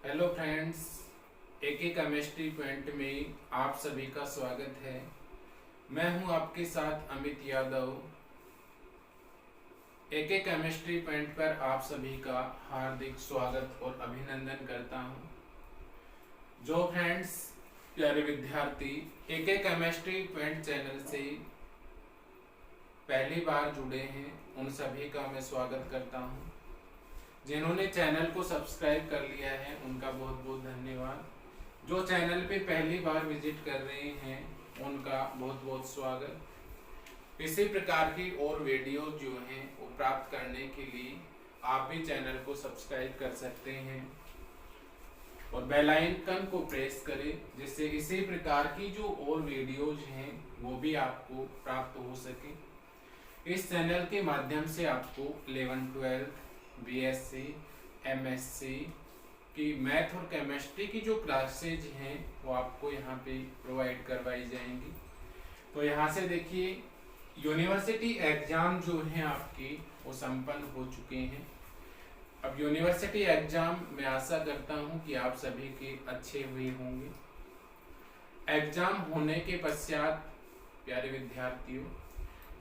Hello friends, एके chemistry point में आप सभी का स्वागत है। मैं हूं आपके साथ अमित यादव। एके केमिस्ट्री पॉइंट पर आप सभी का हार्दिक स्वागत और अभिनंदन करता हूं। जो फ्रेंड्स प्यारे विद्यार्थी एके केमिस्ट्री पॉइंट चैनल से पहली बार जुड़े हैं, उन सभी का मैं स्वागत करता हूं। जिन्होंने चैनल को सब्सक्राइब कर लिया है उनका बहुत बहुत धन्यवाद। जो चैनल पे पहली बार विजिट कर रहे हैं उनका बहुत बहुत स्वागत। इसी प्रकार की और वीडियो जो हैं वो प्राप्त करने के लिए आप भी चैनल को सब्सक्राइब कर सकते हैं और बेल आइकन को प्रेस करें, जिससे इसी प्रकार की जो और वीडियोज हैं वो भी आपको प्राप्त हो सके। इस चैनल के माध्यम से आपको 11th 12th बीएससी एमएससी की मैथ और केमिस्ट्री की जो क्लासेज हैं वो आपको यहाँ पे प्रोवाइड करवाई जाएंगी। तो यहाँ से देखिए, यूनिवर्सिटी एग्जाम जो हैं आपकी वो संपन्न हो चुके हैं। अब यूनिवर्सिटी एग्जाम मैं आशा करता हूँ कि आप सभी के अच्छे हुए होंगे। एग्जाम होने के पश्चात प्यारे विद्यार्थियों,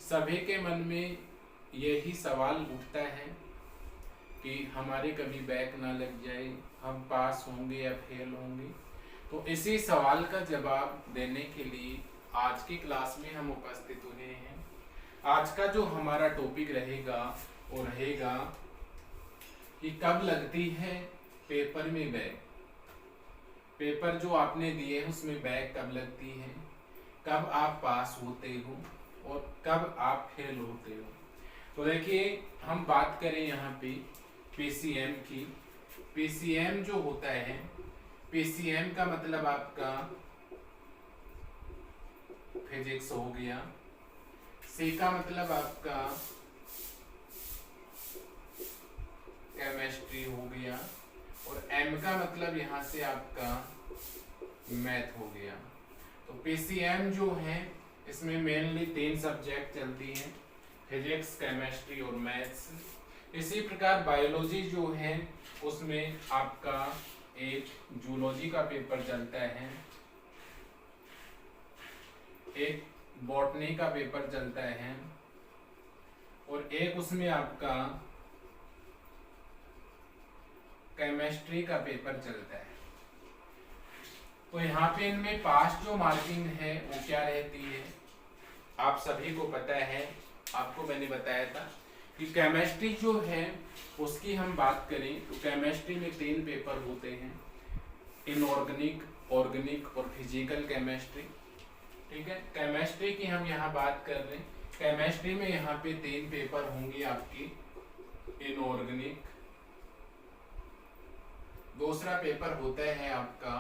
सभी के मन में यही सवाल उठता है कि हमारे कभी बैक ना लग जाए, हम पास होंगे या फेल होंगे। तो इसी सवाल का जवाब देने के लिए आज की क्लास में हम उपस्थित हुए हैं। आज का जो हमारा टॉपिक रहेगा वो रहेगा कि कब लगती है पेपर में बैक। पेपर जो आपने दिए हैं उसमें बैक कब लगती है, कब आप पास होते हो और कब आप फेल होते हो। तो देखिए, हम बात करें यहाँ पे पीसीएम की। पीसीएम जो होता है, पीसीएम का मतलब आपका फिजिक्स हो गया, सी का मतलब आपका केमिस्ट्री हो गया और एम का मतलब यहाँ से आपका मैथ हो गया। तो पीसीएम जो है इसमें मेनली 3 सब्जेक्ट चलती हैं, फिजिक्स, केमिस्ट्री और मैथ्स। इसी प्रकार बायोलॉजी जो है उसमें आपका एक जूलॉजी का पेपर चलता है, एक बॉटनी का पेपर चलता है और एक उसमें आपका केमिस्ट्री का पेपर चलता है। तो यहाँ पे इनमें पास जो मार्किंग है वो क्या रहती है, आप सभी को पता है। आपको मैंने बताया था कि केमिस्ट्री जो है उसकी हम बात करें तो केमिस्ट्री में 3 पेपर होते हैं, इनऑर्गेनिक, ऑर्गेनिक और फिजिकल केमिस्ट्री। ठीक है, केमिस्ट्री की हम यहाँ बात कर रहे हैं। केमिस्ट्री में यहाँ पे 3 पेपर होंगी आपकी, इनऑर्गेनिक, दूसरा पेपर होता है आपका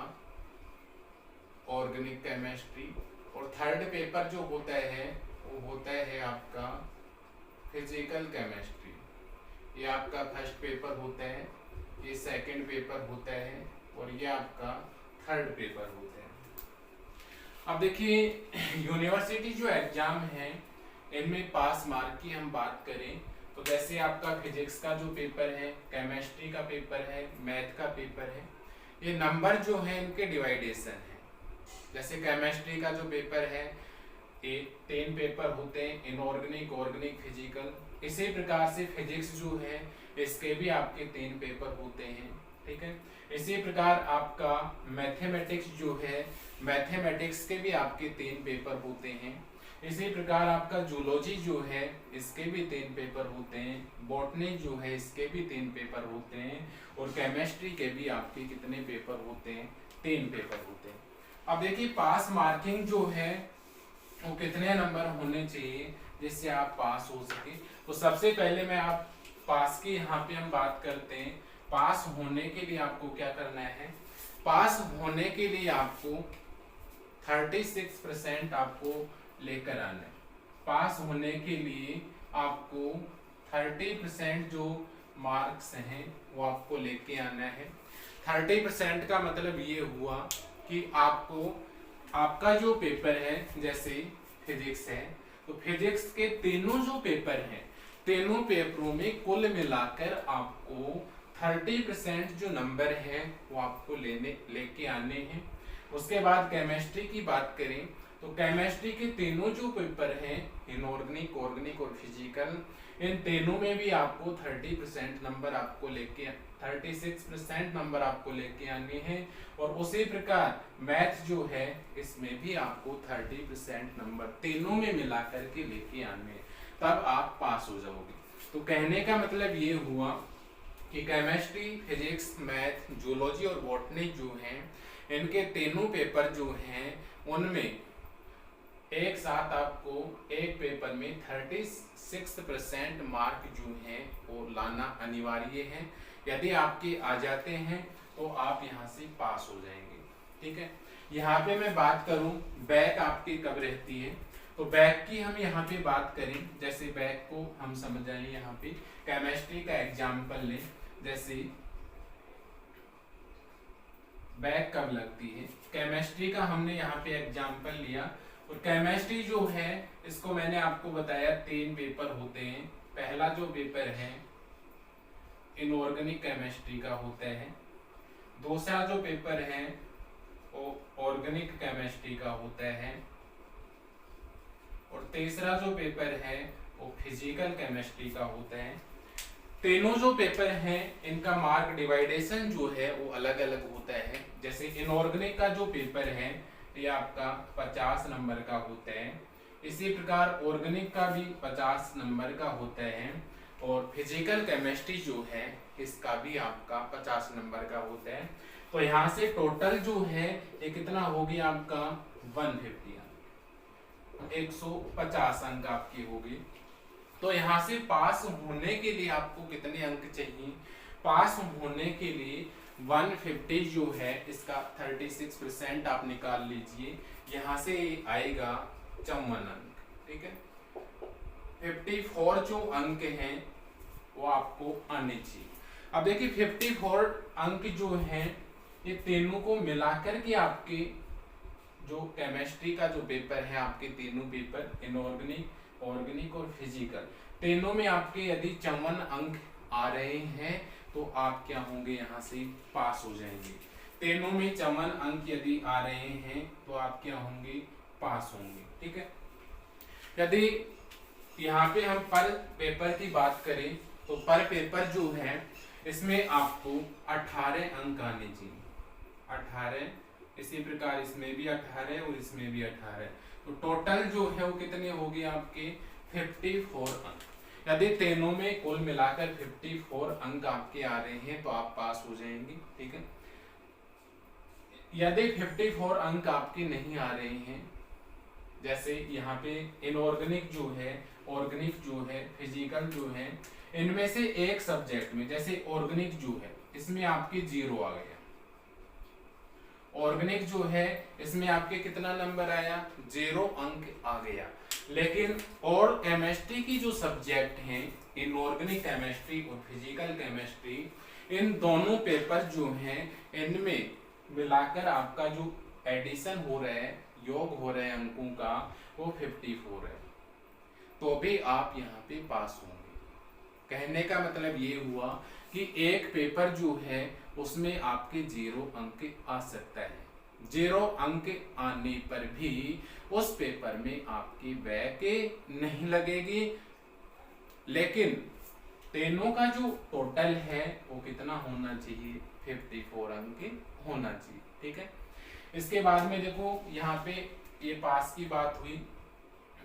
ऑर्गेनिक केमिस्ट्री और थर्ड पेपर जो होता है वो होता है आपका फिजिकल केमिस्ट्री। ये आपका फर्स्ट पेपर होता है, ये सेकंड पेपर होता है और ये आपका थर्ड पेपर होता है। अब देखिए, यूनिवर्सिटी जो एग्जाम है इनमें पास मार्क की हम बात करें तो जैसे आपका फिजिक्स का जो पेपर है, केमिस्ट्री का पेपर है, मैथ का पेपर है, ये नंबर जो है इनके डिवाइडेशन है। जैसे केमिस्ट्री का जो पेपर है ये 3 पेपर होते हैं, इनऑर्गेनिक, ऑर्गेनिक, फिजिकल। इसी प्रकार से फिजिक्स जो है इसके भी आपके 3 पेपर होते हैं। ठीक है, इसी प्रकार आपका मैथमेटिक्स जो है, मैथमेटिक्स के भी आपके 3 पेपर होते हैं। इसी प्रकार आपका जूलॉजी जो है इसके भी 3 पेपर होते हैं, बॉटनी जो है इसके भी 3 पेपर होते हैं और केमिस्ट्री के भी आपके कितने पेपर होते हैं, 3 पेपर होते हैं। अब देखिए, पास मार्किंग जो है वो कितने नंबर होने चाहिए जिससे आप पास हो सके। तो सबसे पहले मैं आप पास की यहाँ पे हम बात करते हैं। पास होने के लिए आपको क्या करना है, पास होने के लिए आपको 36% आपको लेकर आना है। पास होने के लिए आपको 30% जो मार्क्स हैं वो आपको लेके आना है। 30% का मतलब ये हुआ कि आपको आपका जो पेपर है, जैसे फिजिक्स है तो फिजिक्स के तीनों जो पेपर हैं, तीनों पेपरों में कुल मिलाकर आपको 30% जो नंबर है वो आपको लेके आने हैं। उसके बाद केमिस्ट्री की बात करें तो केमिस्ट्री के तीनों जो पेपर हैं, इनऑर्गेनिक, ऑर्गेनिक और फिजिकल, इन तीनों में भी आपको 30% नंबर आपको लेके 36% नंबर आपको लेके आने हैं। और उसी प्रकार मैथ जो है इसमें भी आपको 30% नंबर तीनों में मिला करके लेके आने हैं, तब आप पास हो जाओगे। तो कहने का मतलब ये हुआ कि केमिस्ट्री, फिजिक्स, मैथ, जूलॉजी और बॉटनी जो हैं, इनके तीनों पेपर जो हैं उनमें एक साथ आपको एक पेपर में 36% मार्क जो हैं वो लाना अनिवार्य है। यदि आपके आ जाते हैं तो आप यहाँ से पास हो जाएंगे। ठीक है, यहाँ पे मैं बात करूँ बैक आपकी कब रहती है, तो बैक की हम यहाँ पे बात करें, जैसे बैक को हम समझाएं। यहाँ पे केमिस्ट्री का एग्जाम्पल लें, जैसे बैक कब लगती है, केमिस्ट्री का हमने यहाँ पे एग्जाम्पल लिया। और केमिस्ट्री जो है इसको मैंने आपको बताया 3 पेपर होते हैं। पहला जो पेपर है इनऑर्गेनिक केमिस्ट्री का होता है, दूसरा जो पेपर है वो ऑर्गेनिक केमिस्ट्री का होता है, और तीसरा जो पेपर है वो फिजिकल केमिस्ट्री का होता है। तीनों जो पेपर हैं इनका मार्क डिवाइडेशन जो है वो अलग अलग होता है। जैसे इनऑर्गेनिक का जो पेपर है ये आपका 50 नंबर का होता है, इसी प्रकार ऑर्गेनिक का भी 50 नंबर का होता है, और फिजिकल केमिस्ट्री जो है इसका भी आपका 50 नंबर का होता है। तो यहाँ से टोटल जो है ये कितना हो गया आपका 150, 150 अंक आपकी होगी। तो यहाँ से पास होने के लिए आपको कितने अंक चाहिए, पास होने के लिए 150 जो है इसका 36% आप निकाल लीजिए, यहाँ से आएगा 54 अंक। ठीक है, 54 जो अंक हैं वो आपको आने चाहिए। अब देखिए 54 अंक जो हैं ये तीनों को मिलाकर के आपके जो केमिस्ट्री का जो पेपर है, आपके तीनों पेपर इनऑर्गेनिक, ऑर्गेनिक और फिजिकल, तीनों में आपके यदि 54 अंक आ रहे हैं तो आप क्या होंगे, यहाँ से पास हो जाएंगे। तीनों में 54 अंक यदि आ रहे हैं तो आप क्या होंगे, पास होंगे। ठीक है, यदि यहाँ पे हम पर पेपर की बात करें तो पर पेपर जो है इसमें आपको 18 अंक आने चाहिए, 18, इसी प्रकार इसमें भी 18 और इसमें भी 18, तो टोटल जो है वो कितने हो गए आपके 54 अंक। यदि तीनों में कुल मिलाकर 54 अंक आपके आ रहे हैं तो आप पास हो जाएंगे। ठीक है, यदि 54 अंक आपके नहीं आ रहे हैं, जैसे यहाँ पे इनऑर्गेनिक जो है, ऑर्गेनिक जो है, फिजिकल जो है, इनमें से एक सब्जेक्ट में, जैसे ऑर्गेनिक जो है इसमें आपके 0 आ गया, ऑर्गेनिक जो है इसमें आपके कितना नंबर आया, 0 अंक आ गया। लेकिन और केमिस्ट्री की जो सब्जेक्ट हैं, इनऑर्गेनिक केमिस्ट्री और फिजिकल केमिस्ट्री, इन दोनों पेपर जो हैं इनमें मिलाकर आपका जो एडिशन हो रहा है, योग हो रहा है अंकों का, वो 54 है, तो भी आप यहाँ पे पास होंगे। कहने का मतलब ये हुआ कि एक पेपर जो है उसमें आपके 0 अंक आ सकता है, 0 अंक आने पर भी उस पेपर में आपकी बैक नहीं लगेगी, लेकिन तीनों का जो टोटल है वो कितना होना चाहिए, 54 अंक होना चाहिए। ठीक है, इसके बाद में देखो यहाँ पे ये पास की बात हुई,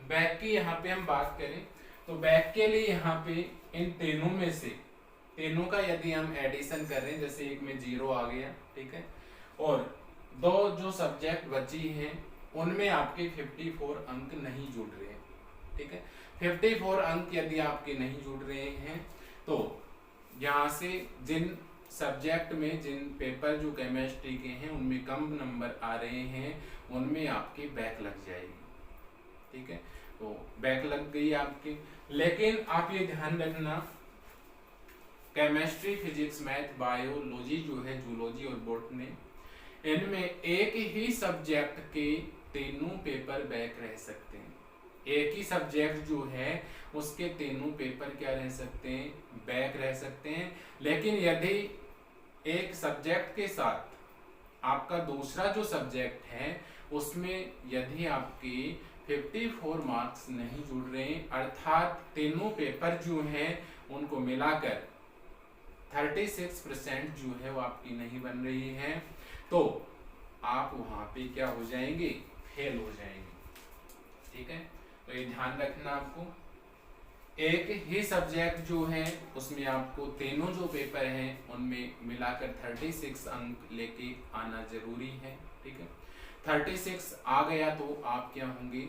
बैक की यहाँ पे हम बात करें तो बैक के लिए यहाँ पे इन तीनों में से, तीनों का यदि हम एडिशन करें, जैसे एक में 0 आ गया, ठीक है, और 2 जो सब्जेक्ट बची हैं उनमें आपके 54 अंक नहीं जुड़ रहे हैं। ठीक है, 54 अंक यदि आपके नहीं जुड़ रहे हैं तो यहाँ से जिन सब्जेक्ट में, जिन पेपर जो केमिस्ट्री के हैं उनमें कम नंबर आ रहे हैं उनमें आपकी बैक लग जाएगी। ठीक है, तो बैक लग गई आपकी। लेकिन आप ये ध्यान रखना, केमिस्ट्री, फिजिक्स, मैथ, बायोलॉजी जो है, जूलॉजी और बॉटनी, इनमें एक ही सब्जेक्ट के तीनों पेपर बैक रह सकते हैं। एक ही सब्जेक्ट जो है उसके तीनों पेपर क्या रह सकते हैं, बैक रह सकते हैं। लेकिन यदि एक सब्जेक्ट के साथ आपका दूसरा जो सब्जेक्ट है उसमें यदि आपकी 54 मार्क्स नहीं जुड़ रहे, अर्थात तीनों पेपर जो हैं उनको मिलाकर 36% जो है वो आपकी नहीं बन रही है, तो आप वहां पे क्या हो जाएंगे, फेल हो जाएंगे। ठीक है, तो ये ध्यान रखना आपको। एक ही सब्जेक्ट जो है उसमें आपको तीनों जो पेपर हैं उनमें मिलाकर 36 अंक लेके आना जरूरी है। ठीक है, 36 आ गया तो आप क्या होंगे,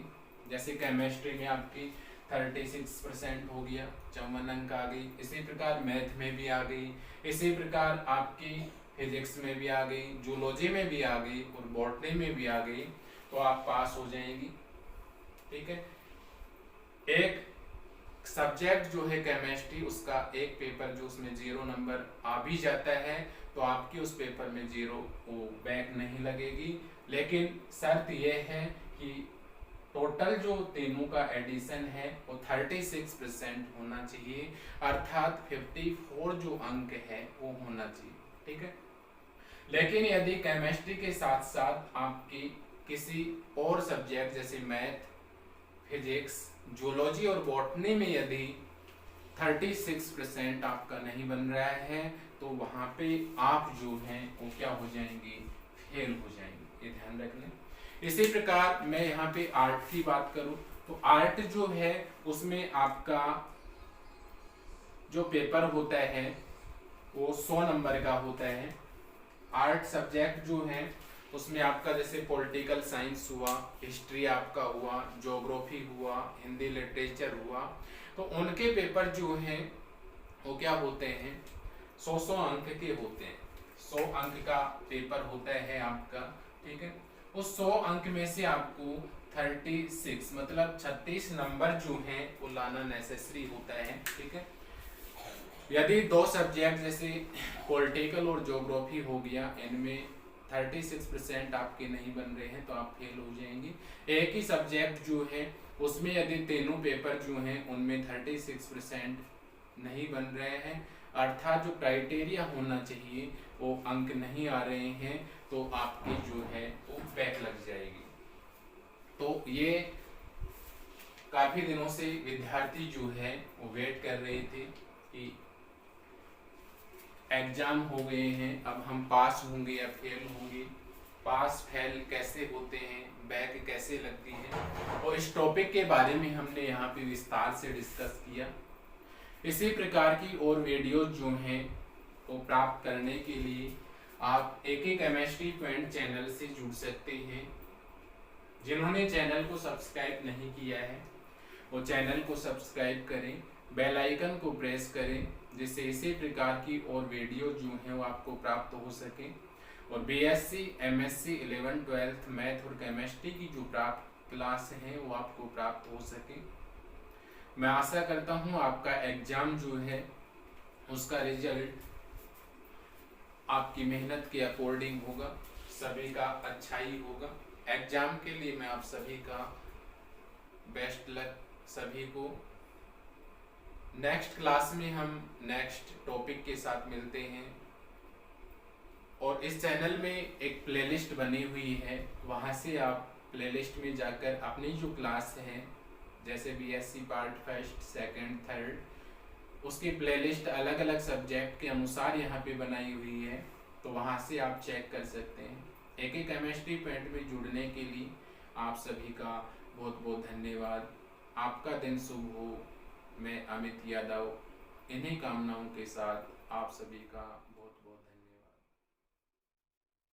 जैसे केमिस्ट्री में आपकी 36% हो गया, 54 अंक आ गई। इसी प्रकार मैथ में भी आ गई, इसी प्रकार आपकी फिजिक्स में भी आ गई, जूलॉजी में भी आ गई और बॉटनी में भी आ गई, तो आप पास हो जाएंगी। ठीक है, एक सब्जेक्ट जो है केमिस्ट्री, उसका एक पेपर जो उसमें 0 नंबर आ भी जाता है तो आपकी उस पेपर में 0 वो बैक नहीं लगेगी। लेकिन शर्त यह है कि टोटल जो तीनों का एडिशन है वो 36% होना चाहिए, अर्थात 54 जो अंक है वो होना चाहिए। ठीक है, लेकिन यदि केमिस्ट्री के साथ साथ आपकी किसी और सब्जेक्ट जैसे मैथ, फिजिक्स, जूलॉजी और बॉटनी में यदि 36% आपका नहीं बन रहा है तो वहां पे आप जो हैं वो क्या हो जाएंगे, फेल हो जाएंगे। ये ध्यान रखना। इसी प्रकार मैं यहाँ पे आर्ट की बात करूं तो आर्ट जो है उसमें आपका जो पेपर होता है वो 100 नंबर का होता है। आर्ट सब्जेक्ट जो है उसमें आपका जैसे पॉलिटिकल साइंस हुआ, हिस्ट्री आपका हुआ, ज्योग्राफी हुआ, हिंदी लिटरेचर हुआ, तो उनके पेपर जो हैं वो क्या होते हैं, 100 अंक के होते हैं। 100 अंक का पेपर होता है आपका। ठीक है, उस 100 अंक में से आपको 36 मतलब 36 नंबर जो हैं वो लाना नेसेसरी होता है। ठीक है, यदि दो सब्जेक्ट जैसे पॉलिटिकल और ज्योग्राफी हो गया, इनमें 36% आपके नहीं बन रहे हैं तो आप फेल हो जाएंगे। एक ही सब्जेक्ट जो है उसमें यदि तीनों पेपर जो हैं उनमें 36% नहीं बन रहे हैं, अर्थात जो क्राइटेरिया होना चाहिए वो अंक नहीं आ रहे हैं, तो आपकी जो है वो बैक लग जाएगी। तो ये काफी दिनों से विद्यार्थी जो है वो वेट कर रहे थे कि एग्जाम हो गए हैं, अब हम पास होंगे या फेल होंगे, पास फेल कैसे होते हैं, बैक कैसे लगती है, और इस टॉपिक के बारे में हमने यहाँ पे विस्तार से डिस्कस किया। इसी प्रकार की और वीडियो जो हैं वो प्राप्त करने के लिए आप AK केमिस्ट्री पॉइंट चैनल से जुड़ सकते हैं। जिन्होंने चैनल को सब्सक्राइब नहीं किया है वो चैनल को सब्सक्राइब करें, बेल आइकन को प्रेस करें, जिससे इसी प्रकार की और वीडियो जो हैं वो आपको प्राप्त हो सके। और BSc, MSc, 11th, 12th math और केमिस्ट्री की जो प्राप्त क्लास हैं वो आपको प्राप्त हो सके। मैं आशा करता हूँ आपका एग्जाम जो है उसका रिजल्ट आपकी मेहनत के अकॉर्डिंग होगा, सभी का अच्छा ही होगा। एग्जाम के लिए मैं आप सभी का बेस्ट लक सभी को। नेक्स्ट क्लास में हम नेक्स्ट टॉपिक के साथ मिलते हैं। और इस चैनल में एक प्लेलिस्ट बनी हुई है, वहाँ से आप प्लेलिस्ट में जाकर अपनी जो क्लास है जैसे BSc part first, second, third, उसकी प्लेलिस्ट अलग अलग सब्जेक्ट के अनुसार यहाँ पे बनाई हुई है, तो वहाँ से आप चेक कर सकते हैं। AK केमिस्ट्री पॉइंट में जुड़ने के लिए आप सभी का बहुत बहुत धन्यवाद। आपका दिन शुभ हो। मैं अमित यादव इन्हीं कामनाओं के साथ आप सभी का